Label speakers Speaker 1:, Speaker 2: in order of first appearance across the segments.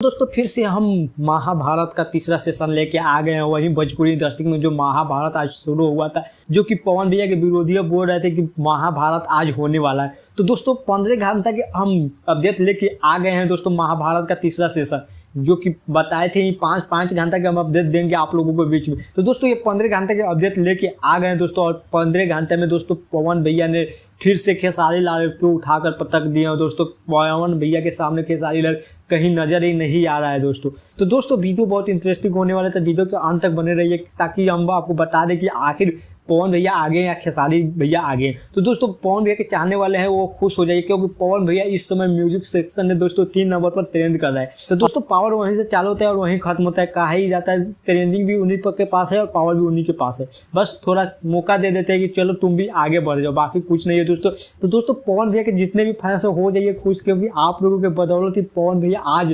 Speaker 1: दोस्तों फिर से हम महाभारत का तीसरा सेशन लेके आ गए हैं। वही भोजपुरी इंडस्ट्री में जो महाभारत आज शुरू हुआ था, जो कि पवन भैया के विरोधी बोल रहे थे कि महाभारत आज होने वाला है। तो दोस्तों 15 घंटा के हम अपडेट लेके आ गए हैं दोस्तों महाभारत का तीसरा सेशन, जो कि बताए थे 5 घंटा के हम अपडेट देंगे आप लोगों को बीच में। तो दोस्तों ये 15 घंटे के अपडेट लेके आ गए हैं दोस्तों। और 15 घंटे में दोस्तों पवन भैया ने फिर से खेसारी लाल को उठाकर पटक दिया दोस्तों। पवन भैया के सामने खेसारी लाल कहीं नजर ही नहीं आ रहा है दोस्तों। तो दोस्तों वीडियो बहुत इंटरेस्टिंग होने वाला है, वीडियो के अंत तक बने रहिए ताकि हम आपको बता दें कि आखिर पवन भैया आगे या खेसारी भैया आगे। तो दोस्तों पवन भैया के चाहने वाले हैं वो खुश हो जाइए, क्योंकि पवन भैया इस समय म्यूजिक सेक्शन में दोस्तों 3 नंबर पर ट्रेंड कर रहा है। तो दोस्तों पावर वहीं से चालू होता है और वहीं खत्म होता है, कहा ही जाता है ट्रेंडिंग भी उन्हीं के पास है और पावर भी उन्हीं के पास है। बस थोड़ा मौका दे देते हैं कि चलो तुम भी आगे बढ़ जाओ, बाकी कुछ नहीं है दोस्तों। तो दोस्तों पवन भैया के जितने भी फैंस हो जाइए खुश, क्योंकि आप लोगों के बदौलत ही पवन भैया आज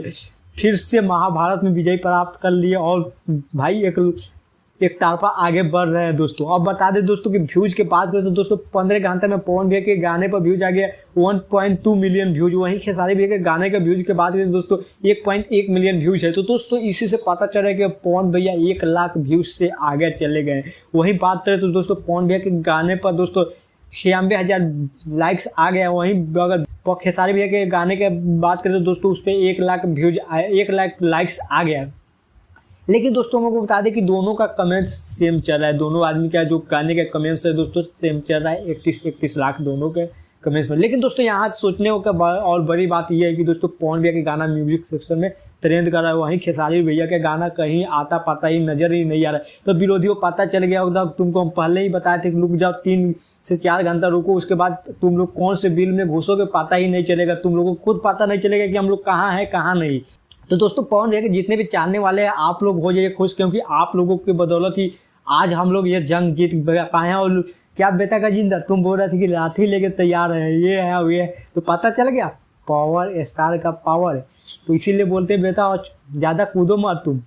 Speaker 1: फिर से महाभारत में विजय प्राप्त कर लिए और भाई एक तरफा आगे बढ़ रहे हैं दोस्तों। अब बता दें दोस्तों कि व्यूज के बात करें तो दोस्तों 15 घंटे में पवन भैया के गाने पर व्यूज आ गया 1.2 मिलियन व्यूज। वहीं खेसारी भैया के गाने के व्यूज के बात करें दोस्तों 1.1 मिलियन व्यूज है। तो दोस्तों इसी से पता चल रहा है कि पवन भैया 1 लाख व्यूज से आगे चले गए। वहीं बात करें तो दोस्तों पवन भैया के गाने पर दोस्तों 96,000 लाइक्स आ गया। वहीं अगर खेसारी भैया के गाने के बात करें तो दोस्तों उस पर 1 लाख व्यूज 1 लाख लाइक्स आ गया। लेकिन दोस्तों हम आपको बता दें कि दोनों का कमेंट सेम चल रहा है। दोनों आदमी का जो गाने का कमेंट्स है दोस्तों सेम चल रहा है, 31 लाख दोनों के कमेंट्स में। लेकिन दोस्तों यहाँ सोचने का और बड़ी बात यह है कि दोस्तों पवन भैया के गाना म्यूजिक सेक्शन में ट्रेंड कर रहा है, वहीं खेसारी भैया का गाना कहीं आता पता ही नजर ही नहीं आ रहा है। तो विरोधियों को पता चल गया होगा, तुमको हम पहले ही बताए थे कि रुक जाओ 3 से 4 घंटा रुको, उसके बाद तुम लोग कौन से बिल में घुसोगे पता ही नहीं चलेगा, तुम लोगों को खुद पता नहीं चलेगा कि हम लोग कहाँ हैं कहाँ नहीं। तो दोस्तों पवन भैया के जितने भी चाहने वाले हैं आप लोग हो जाइए खुश, क्योंकि आप लोगों की बदौलत ही आज हम लोग ये जंग जीत पाए हैं। और क्या बेटा का जिंदा तुम बोल रहे थे कि लाठी लेके तैयार है, ये है और ये, तो पता चल गया पावर स्टार का पावर है। तो इसीलिए बोलते बेटा और ज़्यादा कूदो मत तुम।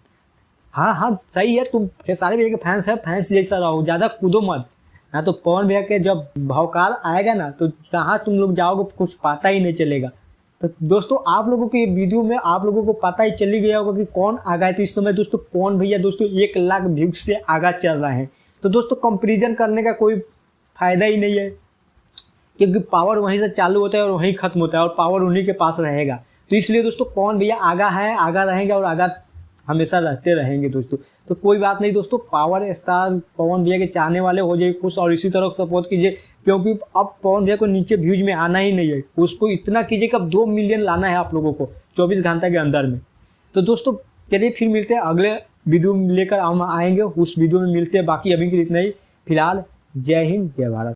Speaker 1: हाँ सही है, तुम खेसारी भैया के फैंस है, फैंस जैसा रहो, ज़्यादा कूदो मत। हाँ तो पवन भैया के जब भौकाल आएगा ना तो कहाँ तुम लोग जाओगे कुछ पता ही नहीं चलेगा। तो दोस्तों आप लोगों के वीडियो में आप लोगों को पता ही चली गया होगा कि कौन आगा है। तो इस समय दोस्तों पवन भैया दोस्तों 1 लाख व्यूज से आगा चल रहे हैं। तो दोस्तों कंपैरिजन करने का कोई फायदा ही नहीं है, क्योंकि पावर वहीं से चालू होता है और वहीं खत्म होता है और पावर उन्हीं के पास रहेगा। तो इसलिए दोस्तों पवन भैया आगा है, आगा रहेंगे और आगा हमेशा रहते रहेंगे दोस्तों। तो कोई बात नहीं दोस्तों, पावर स्टार पवन भैया के चाहने वाले हो जाइए खुश और इसी तरह सपोर्ट कीजिए, क्योंकि अब पवन भैया को नीचे व्यूज में आना ही नहीं है। उसको इतना कीजिए कि अब 2 मिलियन लाना है आप लोगों को 24 घंटे के अंदर में। तो दोस्तों चलिए फिर मिलते हैं अगले वीडियो लेकर हम आएंगे, उस वीडियो में मिलते हैं। बाकी अभी के लिए इतना ही, फिलहाल जय हिंद जय भारत।